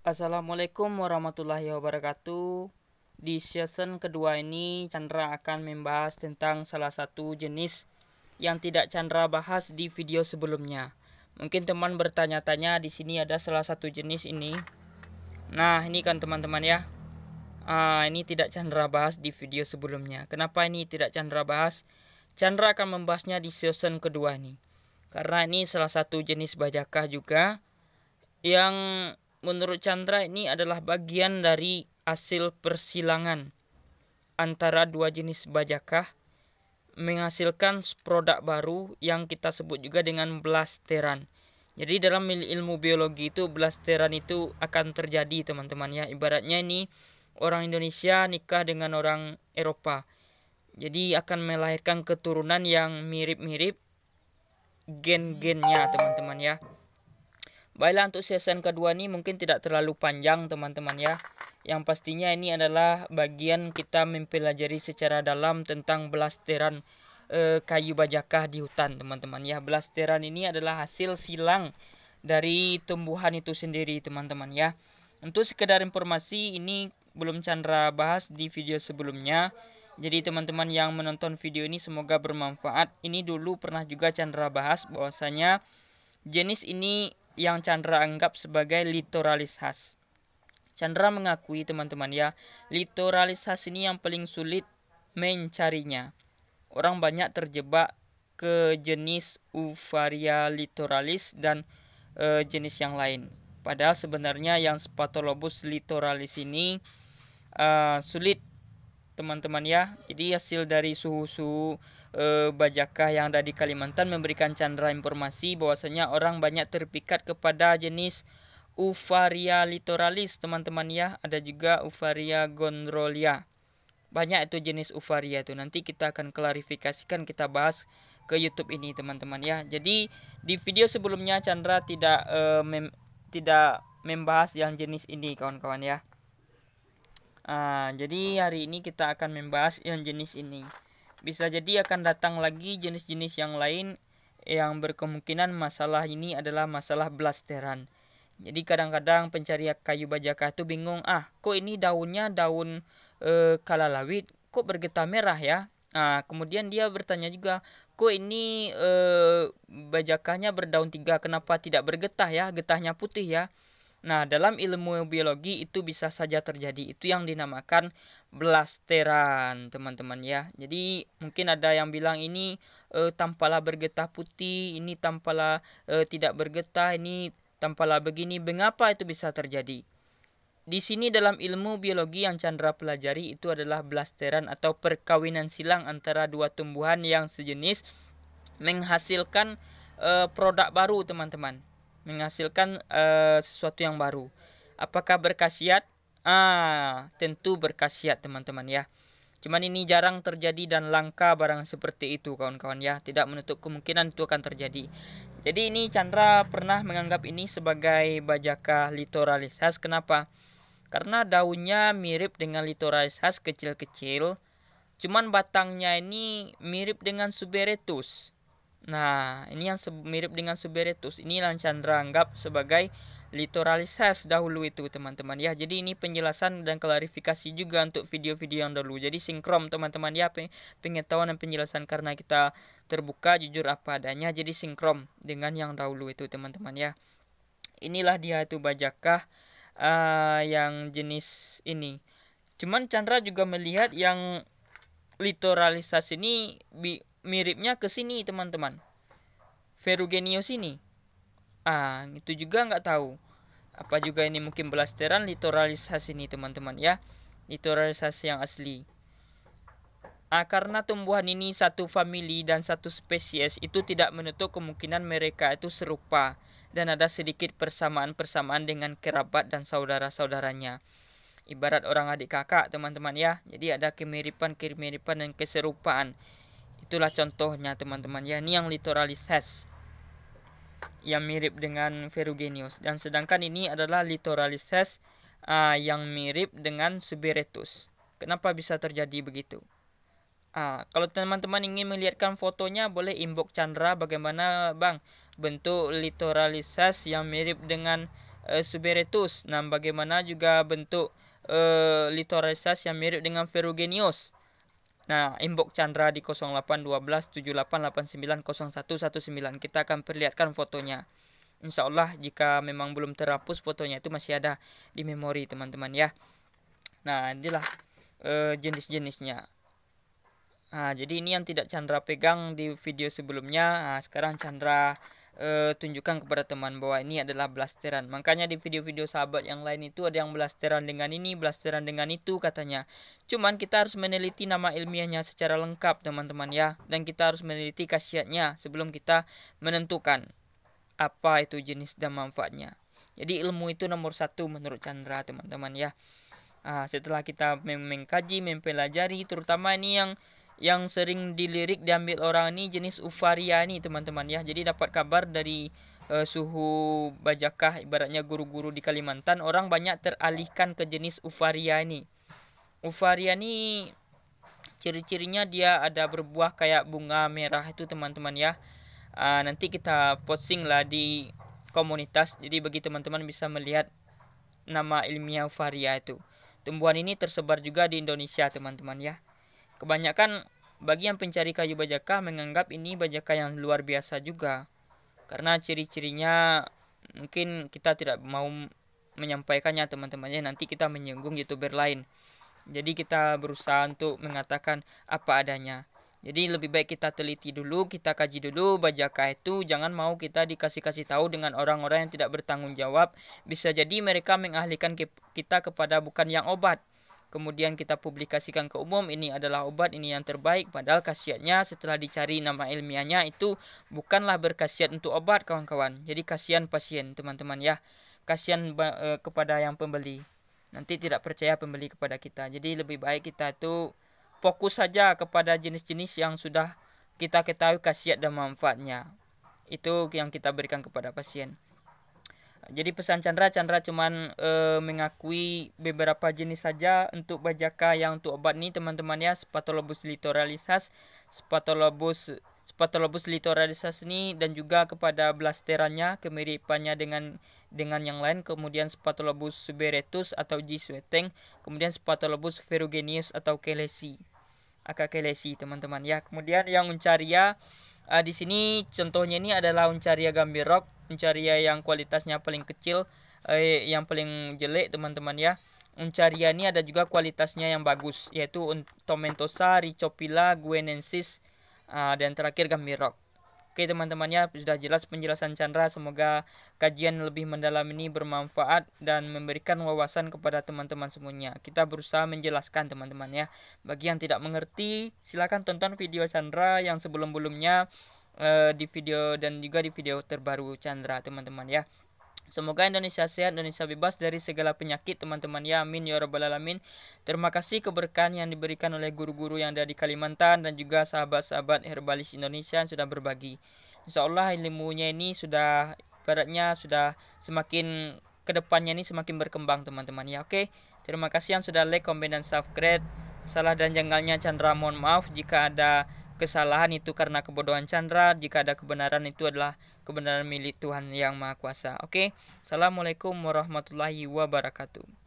Assalamualaikum warahmatullahi wabarakatuh. Di season kedua ini Chandra akan membahas tentang salah satu jenis yang tidak Chandra bahas di video sebelumnya. Mungkin teman bertanya-tanya, di sini ada salah satu jenis ini. Nah, ini kan teman-teman ya. Ini tidak Chandra bahas di video sebelumnya. Kenapa ini tidak Chandra bahas? Chandra akan membahasnya di season kedua ini. Karena ini salah satu jenis bajakah juga yang menurut Chandra ini adalah bagian dari hasil persilangan antara dua jenis bajakah menghasilkan produk baru yang kita sebut juga dengan blasteran. Jadi dalam ilmu biologi itu blasteran itu akan terjadi teman-teman ya. Ibaratnya ini orang Indonesia nikah dengan orang Eropa. Jadi akan melahirkan keturunan yang mirip-mirip gen-gennya teman-teman ya. Baiklah, untuk season kedua ini mungkin tidak terlalu panjang teman-teman ya. Yang pastinya ini adalah bagian kita mempelajari secara dalam tentang blasteran kayu bajakah di hutan teman-teman ya. Blasteran ini adalah hasil silang dari tumbuhan itu sendiri teman-teman ya. Untuk sekedar informasi, ini belum Chandra bahas di video sebelumnya. Jadi teman-teman yang menonton video ini semoga bermanfaat. Ini dulu pernah juga Chandra bahas bahwasanya jenis ini yang Chandra anggap sebagai Littoralis khas. Chandra mengakui teman-teman ya, Littoralis khas ini yang paling sulit mencarinya. Orang banyak terjebak ke jenis Uvaria littoralis dan jenis yang lain. Padahal sebenarnya yang Spatholobus littoralis ini sulit teman-teman ya. Jadi hasil dari suhu-suhu bajakah yang ada di Kalimantan memberikan Chandra informasi bahwasanya orang banyak terpikat kepada jenis Uvaria littoralis teman-teman ya. Ada juga Uvaria gondrolia. Banyak itu jenis Uvaria itu. Nanti kita akan klarifikasikan, kita bahas ke YouTube ini teman-teman ya. Jadi di video sebelumnya Chandra tidak membahas yang jenis ini kawan-kawan ya. Jadi hari ini kita akan membahas yang jenis ini. Bisa jadi akan datang lagi jenis-jenis yang lain yang berkemungkinan masalah ini adalah masalah blasteran. Jadi kadang-kadang pencari kayu bajakah itu bingung, kok ini daunnya daun kalalawit, kok bergetah merah ya? Kemudian dia bertanya juga, kok ini bajakahnya berdaun 3, kenapa tidak bergetah ya? Getahnya putih ya? Nah, dalam ilmu biologi itu bisa saja terjadi. Itu yang dinamakan blasteran, teman-teman ya. Jadi mungkin ada yang bilang ini tampalah bergetah putih, ini tampalah tidak bergetah, ini tampalah begini. Mengapa itu bisa terjadi? Di sini dalam ilmu biologi yang Chandra pelajari itu adalah blasteran atau perkawinan silang antara dua tumbuhan yang sejenis menghasilkan produk baru, teman-teman. Menghasilkan sesuatu yang baru. Apakah berkhasiat? Tentu berkhasiat teman-teman ya. Cuman ini jarang terjadi dan langka barang seperti itu kawan-kawan ya. Tidak menutup kemungkinan itu akan terjadi. Jadi ini Chandra pernah menganggap ini sebagai bajakah littoralis khas. Kenapa? Karena daunnya mirip dengan littoralis khas, kecil-kecil. Cuman batangnya ini mirip dengan Suberetus. Nah, ini yang mirip dengan Suberetus. Ini yang Chandra anggap sebagai littoralis khas dahulu itu teman-teman ya. Jadi ini penjelasan dan klarifikasi juga untuk video-video yang dahulu. Jadi sinkron teman-teman ya, pengetahuan dan penjelasan karena kita terbuka jujur apa adanya. Jadi sinkron dengan yang dahulu itu teman-teman ya. Inilah dia itu bajakah yang jenis ini. Cuman Chandra juga melihat yang littoralis khas ini miripnya ke sini teman-teman, Ferruginous ini. Itu juga nggak tahu apa juga ini, mungkin blasteran littoralis khas ini teman-teman ya, littoralis khas yang asli. Karena tumbuhan ini satu famili dan satu spesies, itu tidak menutup kemungkinan mereka itu serupa dan ada sedikit persamaan-persamaan dengan kerabat dan saudara-saudaranya. Ibarat orang adik kakak teman-teman ya. Jadi ada kemiripan dan keserupaan. Itulah contohnya teman-teman ya. Ini yang littoralis khas yang mirip dengan Ferruginous. Dan sedangkan ini adalah littoralis khas yang mirip dengan Suberetus. Kenapa bisa terjadi begitu? Kalau teman-teman ingin melihatkan fotonya, boleh inbox Chandra bagaimana bang bentuk littoralis khas yang mirip dengan Suberatus. Nah, bagaimana juga bentuk Lithorhizas yang mirip dengan Ferruginous. Nah, inbox Chandra di 081278890119. Kita akan perlihatkan fotonya. Insya Allah jika memang belum terhapus fotonya itu masih ada di memori teman-teman ya. Nah, inilah jenis-jenisnya. Nah, jadi ini yang tidak Chandra pegang di video sebelumnya. Nah, sekarang Chandra tunjukkan kepada teman bahwa ini adalah blasteran. Makanya di video-video sahabat yang lain itu ada yang blasteran dengan ini, blasteran dengan itu katanya. Cuman kita harus meneliti nama ilmiahnya secara lengkap teman-teman ya. Dan kita harus meneliti khasiatnya sebelum kita menentukan apa itu jenis dan manfaatnya. Jadi ilmu itu nomor 1 menurut Chandra teman-teman ya. Setelah kita mengkaji, mempelajari, terutama ini yang sering dilirik diambil orang ini jenis Uvaria ini teman-teman ya. Jadi dapat kabar dari suhu bajakah, ibaratnya guru-guru di Kalimantan, orang banyak teralihkan ke jenis Uvaria ini. Uvaria ini ciri-cirinya dia ada berbuah kayak bunga merah itu teman-teman ya. Nanti kita posting lah di komunitas, jadi bagi teman-teman bisa melihat nama ilmiah Uvaria itu. Tumbuhan ini tersebar juga di Indonesia teman-teman ya. Kebanyakan bagi yang pencari kayu bajakah menganggap ini bajakah yang luar biasa juga. Karena ciri-cirinya mungkin kita tidak mau menyampaikannya teman-teman ya. Nanti kita menyinggung YouTuber lain. Jadi kita berusaha untuk mengatakan apa adanya. Jadi lebih baik kita teliti dulu, kita kaji dulu bajakah itu. Jangan mau kita dikasih tahu dengan orang-orang yang tidak bertanggung jawab. Bisa jadi mereka mengalihkan kita kepada bukan yang obat. Kemudian kita publikasikan ke umum, ini adalah obat, ini yang terbaik. Padahal khasiatnya setelah dicari nama ilmiahnya itu bukanlah berkhasiat untuk obat kawan-kawan. Jadi kasihan pasien teman-teman ya. Kasihan kepada yang pembeli. Nanti tidak percaya pembeli kepada kita. Jadi lebih baik kita itu fokus saja kepada jenis-jenis yang sudah kita ketahui khasiat dan manfaatnya. Itu yang kita berikan kepada pasien. Jadi pesan Chandra cuman mengakui beberapa jenis saja untuk bajakah yang untuk obat ini teman-teman ya. Spatholobus lithorhizas, Spatholobus lithorhizas ini, dan juga kepada blasterannya kemiripannya dengan yang lain. Kemudian Spatholobus suberatus atau G. sweeteng, kemudian Spatholobus ferruginous atau Kelesi, Kelesi teman-teman ya. Kemudian yang Uncaria di sini contohnya ini adalah Uncaria gambirok, Uncaria yang kualitasnya paling kecil, yang paling jelek teman-teman ya. Uncaria ini ada juga kualitasnya yang bagus, yaitu Tomentosa, Rhizophylla, guinensis, dan terakhir gambirok. Oke teman-teman ya, sudah jelas penjelasan Chandra. Semoga kajian lebih mendalam ini bermanfaat dan memberikan wawasan kepada teman-teman semuanya. Kita berusaha menjelaskan teman-teman ya. Bagi yang tidak mengerti, silakan tonton video Chandra yang sebelum-belumnya di video dan juga di video terbaru Chandra teman-teman ya. Semoga Indonesia sehat, Indonesia bebas dari segala penyakit teman-teman ya. Amin ya rabbal alamin. Terima kasih keberkahan yang diberikan oleh guru-guru yang ada di Kalimantan dan juga sahabat-sahabat herbalis Indonesia yang sudah berbagi. Insya Allah ilmunya ini sudah ibaratnya sudah semakin kedepannya ini semakin berkembang teman-teman ya. Oke, terima kasih yang sudah like, komen, dan subscribe. Salah dan janggalnya Chandra mohon maaf. Jika ada kesalahan itu karena kebodohan Chandra, jika ada kebenaran itu adalah kebenaran milik Tuhan yang Maha Kuasa. Oke, assalamualaikum warahmatullahi wabarakatuh.